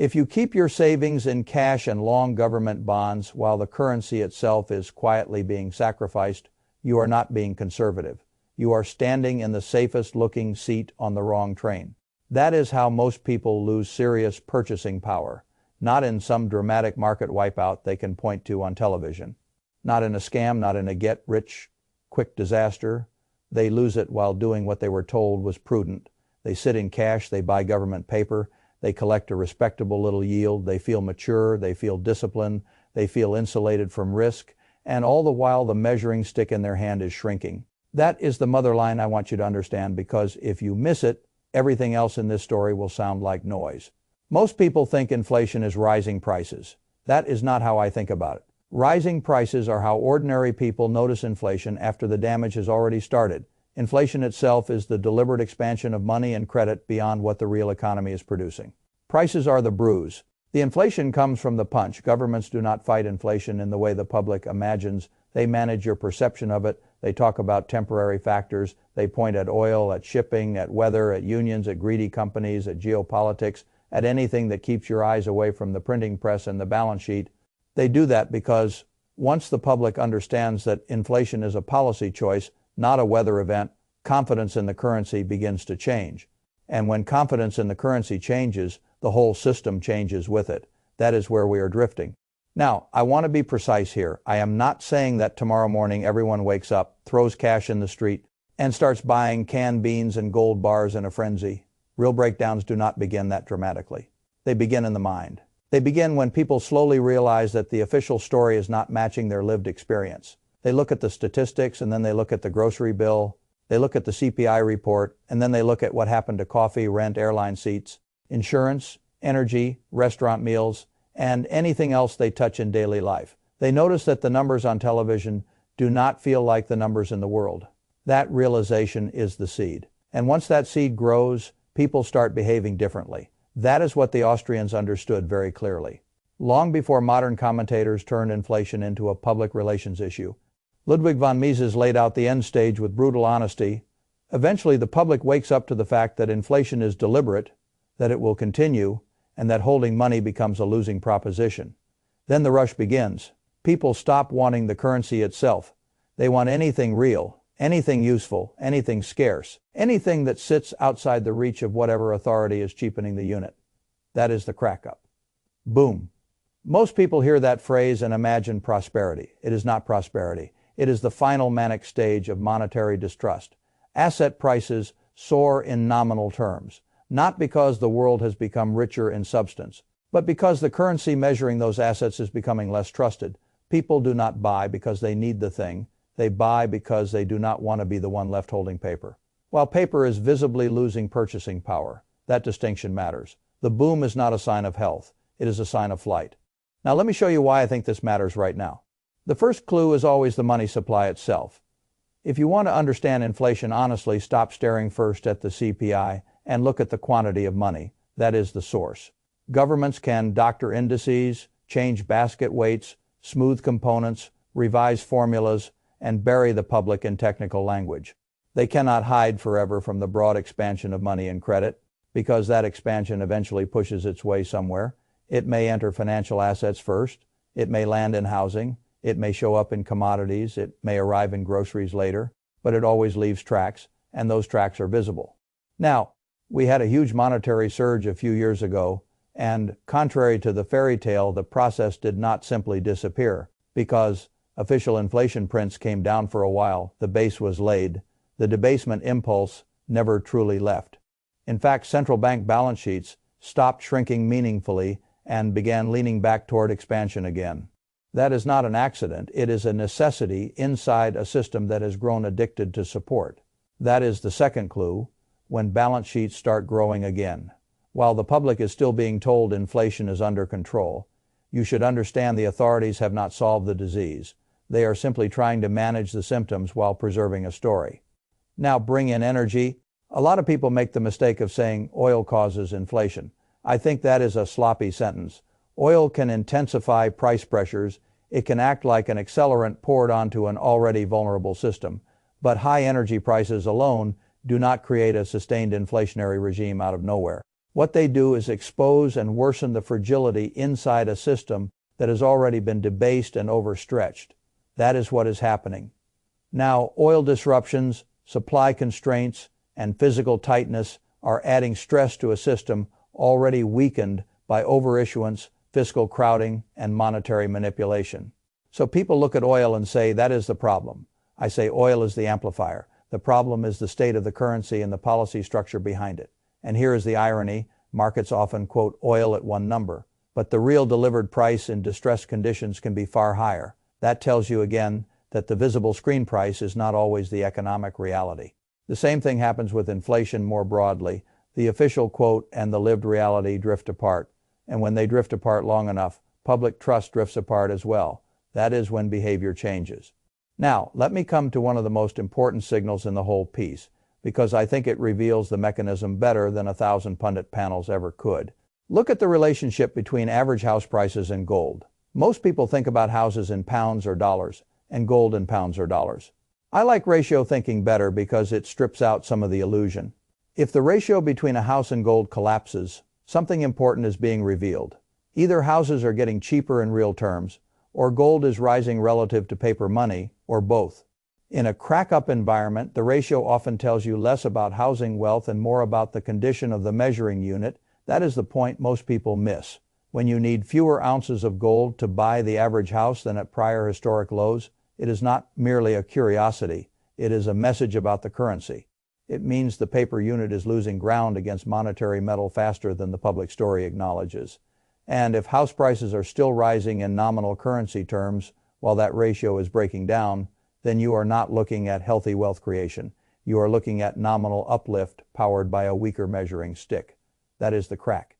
If you keep your savings in cash and long government bonds while the currency itself is quietly being sacrificed, you are not being conservative. You are standing in the safest looking seat on the wrong train. That is how most people lose serious purchasing power, not in some dramatic market wipeout they can point to on television. Not in a scam, not in a get-rich-quick disaster. They lose it while doing what they were told was prudent. They sit in cash, they buy government paper, they collect a respectable little yield, they feel mature, they feel disciplined, they feel insulated from risk, and all the while the measuring stick in their hand is shrinking. That is the mother line I want you to understand, because if you miss it, everything else in this story will sound like noise. Most people think inflation is rising prices. That is not how I think about it. Rising prices are how ordinary people notice inflation after the damage has already started. Inflation itself is the deliberate expansion of money and credit beyond what the real economy is producing. Prices are the bruise. The inflation comes from the punch. Governments do not fight inflation in the way the public imagines. They manage your perception of it. They talk about temporary factors. They point at oil, at shipping, at weather, at unions, at greedy companies, at geopolitics, at anything that keeps your eyes away from the printing press and the balance sheet. They do that because once the public understands that inflation is a policy choice, not a weather event, confidence in the currency begins to change. And when confidence in the currency changes, the whole system changes with it. That is where we are drifting. Now, I want to be precise here. I am not saying that tomorrow morning everyone wakes up, throws cash in the street, and starts buying canned beans and gold bars in a frenzy. Real breakdowns do not begin that dramatically. They begin in the mind. They begin when people slowly realize that the official story is not matching their lived experience. They look at the statistics, and then they look at the grocery bill, they look at the CPI report, and then they look at what happened to coffee, rent, airline seats, insurance, energy, restaurant meals, and anything else they touch in daily life. They notice that the numbers on television do not feel like the numbers in the world. That realization is the seed. And once that seed grows, people start behaving differently. That is what the Austrians understood very clearly. Long before modern commentators turned inflation into a public relations issue, Ludwig von Mises laid out the end stage with brutal honesty. Eventually, the public wakes up to the fact that inflation is deliberate, that it will continue, and that holding money becomes a losing proposition. Then the rush begins. People stop wanting the currency itself. They want anything real, anything useful, anything scarce, anything that sits outside the reach of whatever authority is cheapening the unit. That is the crack-up. Boom. Most people hear that phrase and imagine prosperity. It is not prosperity. It is the final manic stage of monetary distrust. Asset prices soar in nominal terms, not because the world has become richer in substance, but because the currency measuring those assets is becoming less trusted. People do not buy because they need the thing. They buy because they do not want to be the one left holding paper. While paper is visibly losing purchasing power, that distinction matters. The boom is not a sign of health. It is a sign of flight. Now let me show you why I think this matters right now. The first clue is always the money supply itself. If you want to understand inflation honestly, stop staring first at the CPI and look at the quantity of money. That is the source. Governments can doctor indices, change basket weights, smooth components, revise formulas, and bury the public in technical language. They cannot hide forever from the broad expansion of money and credit, because that expansion eventually pushes its way somewhere. It may enter financial assets first. It may land in housing. It may show up in commodities. It may arrive in groceries later, but it always leaves tracks, and those tracks are visible. Now, we had a huge monetary surge a few years ago, and contrary to the fairy tale, the process did not simply disappear, because official inflation prints came down for a while. The base was laid. The debasement impulse never truly left. In fact, central bank balance sheets stopped shrinking meaningfully and began leaning back toward expansion again. That is not an accident. It is a necessity inside a system that has grown addicted to support. That is the second clue, when balance sheets start growing again. While the public is still being told inflation is under control, you should understand the authorities have not solved the disease. They are simply trying to manage the symptoms while preserving a story. Now bring in energy. A lot of people make the mistake of saying oil causes inflation. I think that is a sloppy sentence. Oil can intensify price pressures. It can act like an accelerant poured onto an already vulnerable system. But high energy prices alone do not create a sustained inflationary regime out of nowhere. What they do is expose and worsen the fragility inside a system that has already been debased and overstretched. That is what is happening. Now, oil disruptions, supply constraints, and physical tightness are adding stress to a system already weakened by overissuance, fiscal crowding, and monetary manipulation. So people look at oil and say, that is the problem. I say oil is the amplifier. The problem is the state of the currency and the policy structure behind it. And here is the irony. Markets often quote oil at one number, but the real delivered price in distressed conditions can be far higher. That tells you again that the visible screen price is not always the economic reality. The same thing happens with inflation more broadly. The official quote and the lived reality drift apart. And when they drift apart long enough, public trust drifts apart as well. That is when behavior changes. Now, let me come to one of the most important signals in the whole piece, because I think it reveals the mechanism better than 1,000 pundit panels ever could. Look at the relationship between average house prices and gold. Most people think about houses in pounds or dollars, and gold in pounds or dollars. I like ratio thinking better because it strips out some of the illusion. If the ratio between a house and gold collapses, something important is being revealed. Either houses are getting cheaper in real terms, or gold is rising relative to paper money, or both. In a crack-up environment, the ratio often tells you less about housing wealth and more about the condition of the measuring unit. That is the point most people miss. When you need fewer ounces of gold to buy the average house than at prior historic lows, it is not merely a curiosity. It is a message about the currency. It means the paper unit is losing ground against monetary metal faster than the public story acknowledges. And if house prices are still rising in nominal currency terms while that ratio is breaking down, then you are not looking at healthy wealth creation. You are looking at nominal uplift powered by a weaker measuring stick. That is the crack.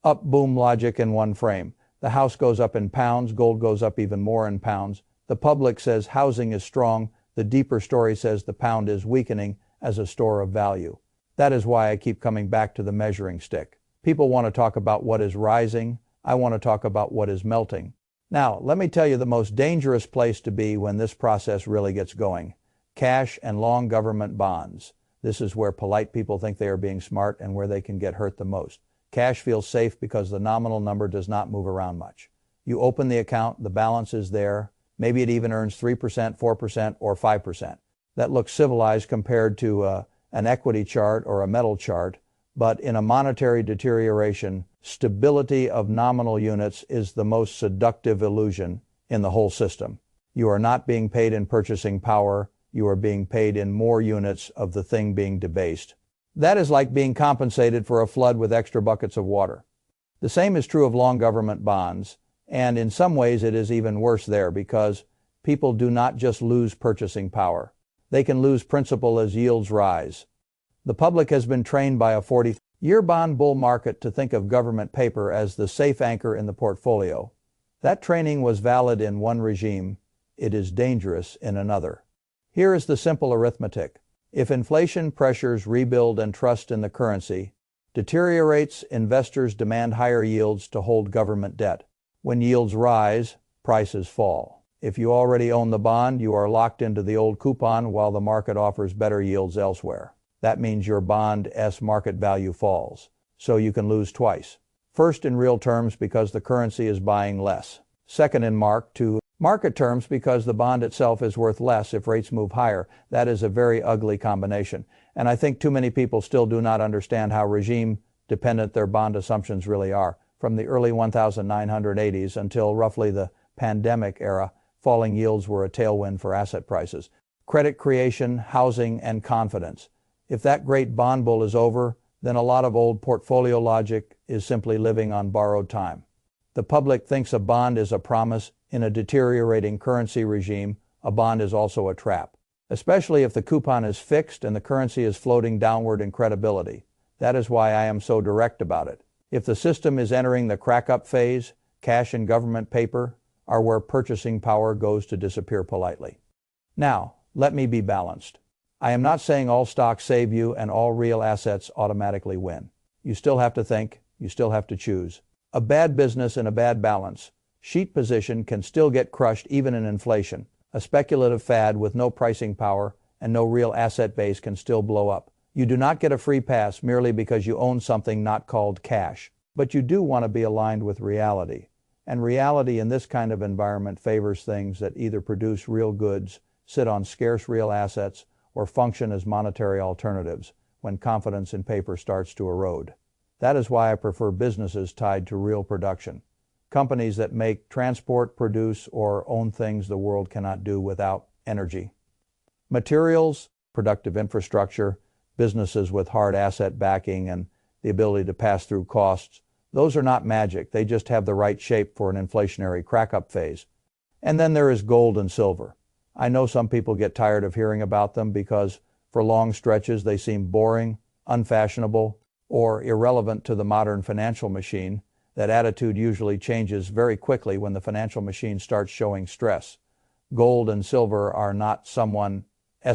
Up-boom logic in one frame. The house goes up in pounds, gold goes up even more in pounds. The public says housing is strong. The deeper story says the pound is weakening as a store of value. That is why I keep coming back to the measuring stick. People want to talk about what is rising. I want to talk about what is melting. Now, let me tell you the most dangerous place to be when this process really gets going. Cash and long government bonds. This is where polite people think they are being smart and where they can get hurt the most. Cash feels safe because the nominal number does not move around much. You open the account, the balance is there. Maybe it even earns 3%, 4%, or 5%. That looks civilized compared to an equity chart or a metal chart, but in a monetary deterioration, stability of nominal units is the most seductive illusion in the whole system. You are not being paid in purchasing power. You are being paid in more units of the thing being debased. That is like being compensated for a flood with extra buckets of water. The same is true of long government bonds, and in some ways it is even worse there because people do not just lose purchasing power. They can lose principal as yields rise. The public has been trained by a 40-year bond bull market to think of government paper as the safe anchor in the portfolio. That training was valid in one regime. It is dangerous in another. Here is the simple arithmetic. If inflation pressures rebuild and trust in the currency, deteriorates, investors demand higher yields to hold government debt. When yields rise, prices fall. If you already own the bond, you are locked into the old coupon while the market offers better yields elsewhere. That means your bond's market value falls. So you can lose twice. First in real terms because the currency is buying less. Second in market terms because the bond itself is worth less if rates move higher. That is a very ugly combination. And I think too many people still do not understand how regime-dependent their bond assumptions really are. From the early 1980s until roughly the pandemic era, falling yields were a tailwind for asset prices. Credit creation, housing, and confidence. If that great bond bull is over, then a lot of old portfolio logic is simply living on borrowed time. The public thinks a bond is a promise. In a deteriorating currency regime, a bond is also a trap, especially if the coupon is fixed and the currency is floating downward in credibility. That is why I am so direct about it. If the system is entering the crack-up phase, cash and government paper are where purchasing power goes to disappear politely. Now, let me be balanced. I am not saying all stocks save you and all real assets automatically win. You still have to think, you still have to choose. A bad business in a bad balance sheet position can still get crushed even in inflation. A speculative fad with no pricing power and no real asset base can still blow up. You do not get a free pass merely because you own something not called cash. But you do want to be aligned with reality. And reality in this kind of environment favors things that either produce real goods, sit on scarce real assets, or function as monetary alternatives when confidence in paper starts to erode. That is why I prefer businesses tied to real production. Companies that make, transport, produce, or own things the world cannot do without energy. Materials, productive infrastructure, businesses with hard asset backing and the ability to pass through costs, those are not magic. They just have the right shape for an inflationary crack-up phase. And then there is gold and silver. I know some people get tired of hearing about them because for long stretches they seem boring, unfashionable, or irrelevant to the modern financial machine. That attitude usually changes very quickly when the financial machine starts showing stress. Gold and silver are not someone's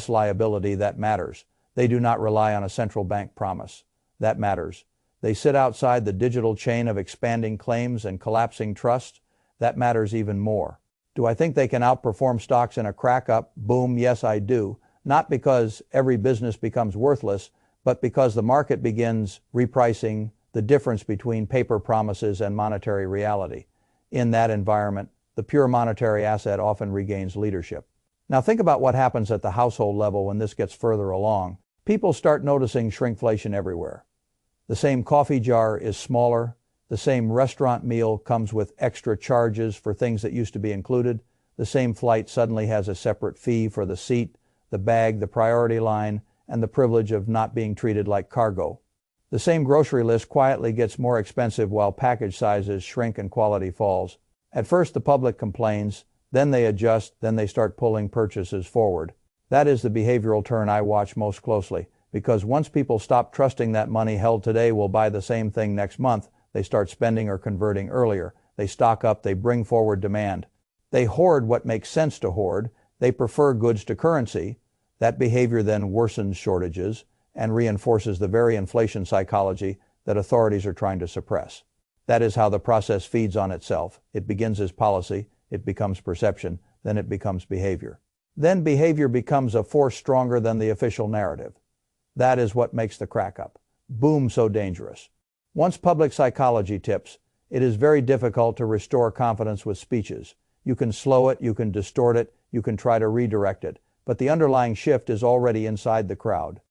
liability. That matters. They do not rely on a central bank promise. That matters. They sit outside the digital chain of expanding claims and collapsing trust. That matters even more. Do I think they can outperform stocks in a crack-up? Boom, yes I do. Not because every business becomes worthless, but because the market begins repricing the difference between paper promises and monetary reality. In that environment, the pure monetary asset often regains leadership. Now think about what happens at the household level when this gets further along. People start noticing shrinkflation everywhere. The same coffee jar is smaller. The same restaurant meal comes with extra charges for things that used to be included. The same flight suddenly has a separate fee for the seat, the bag, the priority line, and the privilege of not being treated like cargo. The same grocery list quietly gets more expensive while package sizes shrink and quality falls. At first the public complains, then they adjust, then they start pulling purchases forward. That is the behavioral turn I watch most closely, because once people stop trusting that money held today will buy the same thing next month, they start spending or converting earlier. They stock up, they bring forward demand. They hoard what makes sense to hoard. They prefer goods to currency. That behavior then worsens shortages and reinforces the very inflation psychology that authorities are trying to suppress. That is how the process feeds on itself. It begins as policy, it becomes perception, then it becomes behavior. Then behavior becomes a force stronger than the official narrative. That is what makes the crack-up. Boom, so dangerous. Once public psychology tips, it is very difficult to restore confidence with speeches. You can slow it, you can distort it, you can try to redirect it, but the underlying shift is already inside the crowd.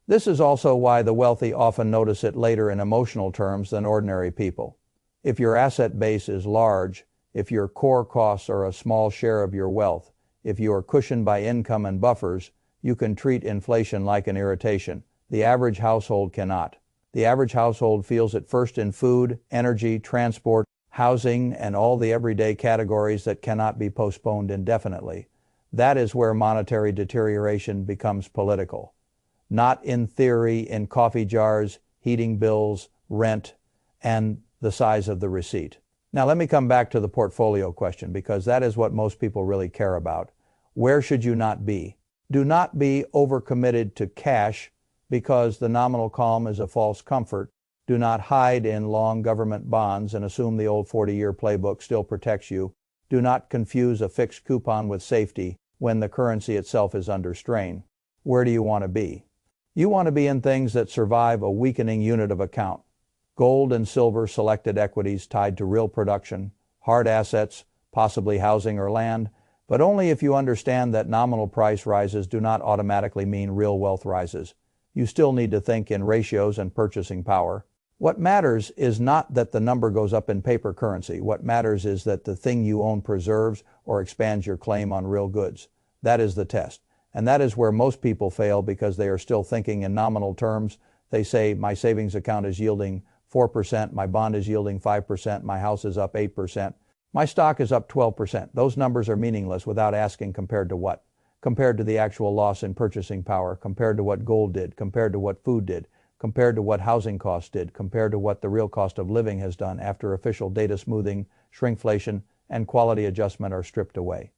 This is also why the wealthy often notice it later in emotional terms than ordinary people. If your asset base is large, if your core costs are a small share of your wealth, if you are cushioned by income and buffers, you can treat inflation like an irritation. The average household cannot. The average household feels it first in food, energy, transport, housing, and all the everyday categories that cannot be postponed indefinitely. That is where monetary deterioration becomes political. Not in theory, in coffee jars, heating bills, rent, and the size of the receipt. Now let me come back to the portfolio question, because that is what most people really care about. Where should you not be? Do not be overcommitted to cash because the nominal calm is a false comfort. Do not hide in long government bonds and assume the old 40-year playbook still protects you. Do not confuse a fixed coupon with safety when the currency itself is under strain. Where do you want to be? You want to be in things that survive a weakening unit of account. Gold and silver selected equities tied to real production, hard assets, possibly housing or land, but only if you understand that nominal price rises do not automatically mean real wealth rises. You still need to think in ratios and purchasing power. What matters is not that the number goes up in paper currency. What matters is that the thing you own preserves or expands your claim on real goods. That is the test. And that is where most people fail because they are still thinking in nominal terms. They say, my savings account is yielding 4%, my bond is yielding 5%, my house is up 8%, my stock is up 12%. Those numbers are meaningless without asking compared to what? Compared to the actual loss in purchasing power, compared to what gold did, compared to what food did, compared to what housing costs did, compared to what the real cost of living has done after official data smoothing, shrinkflation, and quality adjustment are stripped away.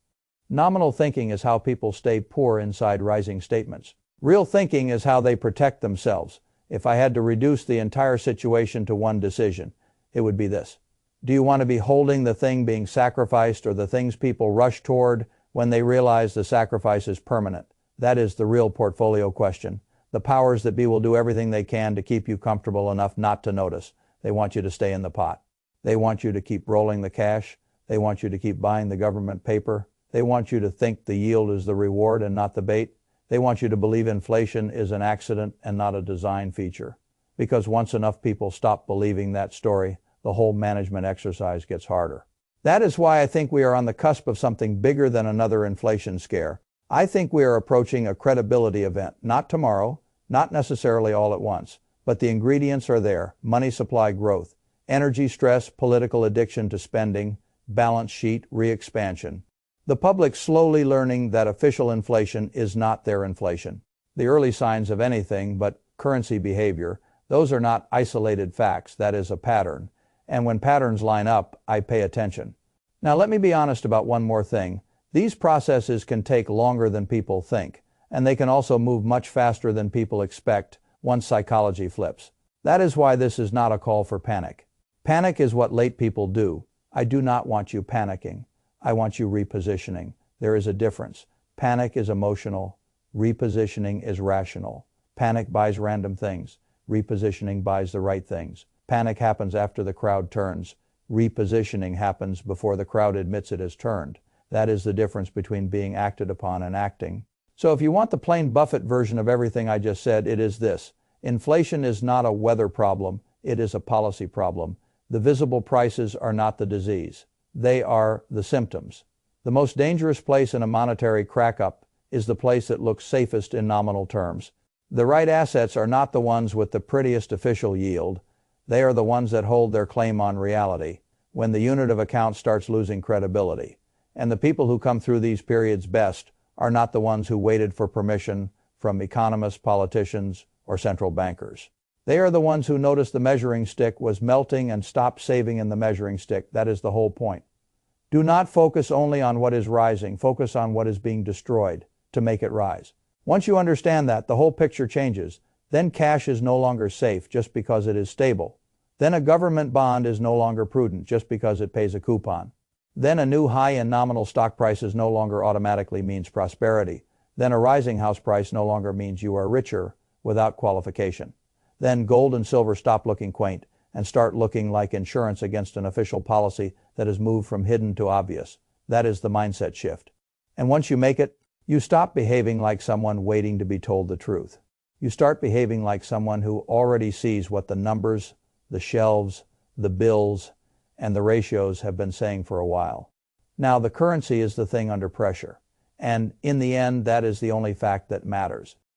Nominal thinking is how people stay poor inside rising statements. Real thinking is how they protect themselves. If I had to reduce the entire situation to one decision, it would be this. Do you want to be holding the thing being sacrificed or the things people rush toward when they realize the sacrifice is permanent? That is the real portfolio question. The powers that be will do everything they can to keep you comfortable enough not to notice. They want you to stay in the pot. They want you to keep rolling the cash. They want you to keep buying the government paper. They want you to think the yield is the reward and not the bait. They want you to believe inflation is an accident and not a design feature. Because once enough people stop believing that story, the whole management exercise gets harder. That is why I think we are on the cusp of something bigger than another inflation scare. I think we are approaching a credibility event, not tomorrow, not necessarily all at once, but the ingredients are there: money supply growth, energy stress, political addiction to spending, balance sheet re-expansion. The public slowly learning that official inflation is not their inflation. The early signs of anything but currency behavior, those are not isolated facts, that is a pattern. And when patterns line up, I pay attention. Now let me be honest about one more thing. These processes can take longer than people think, and they can also move much faster than people expect once psychology flips. That is why this is not a call for panic. Panic is what late people do. I do not want you panicking. I want you repositioning. There is a difference. Panic is emotional. Repositioning is rational. Panic buys random things. Repositioning buys the right things. Panic happens after the crowd turns. Repositioning happens before the crowd admits it has turned. That is the difference between being acted upon and acting. So if you want the plain Buffett version of everything I just said, it is this. Inflation is not a weather problem. It is a policy problem. The visible prices are not the disease. They are the symptoms. The most dangerous place in a monetary crack-up is the place that looks safest in nominal terms. The right assets are not the ones with the prettiest official yield. They are the ones that hold their claim on reality when the unit of account starts losing credibility. And the people who come through these periods best are not the ones who waited for permission from economists, politicians, or central bankers. They are the ones who noticed the measuring stick was melting and stopped saving in the measuring stick. That is the whole point. Do not focus only on what is rising. Focus on what is being destroyed to make it rise. Once you understand that, the whole picture changes. Then cash is no longer safe just because it is stable. Then a government bond is no longer prudent just because it pays a coupon. Then a new high in nominal stock prices no longer automatically means prosperity. Then a rising house price no longer means you are richer without qualification. Then gold and silver stop looking quaint and start looking like insurance against an official policy that has moved from hidden to obvious. That is the mindset shift. And once you make it, you stop behaving like someone waiting to be told the truth. You start behaving like someone who already sees what the numbers, the shelves, the bills, and the ratios have been saying for a while. Now, the currency is the thing under pressure. And in the end, that is the only fact that matters.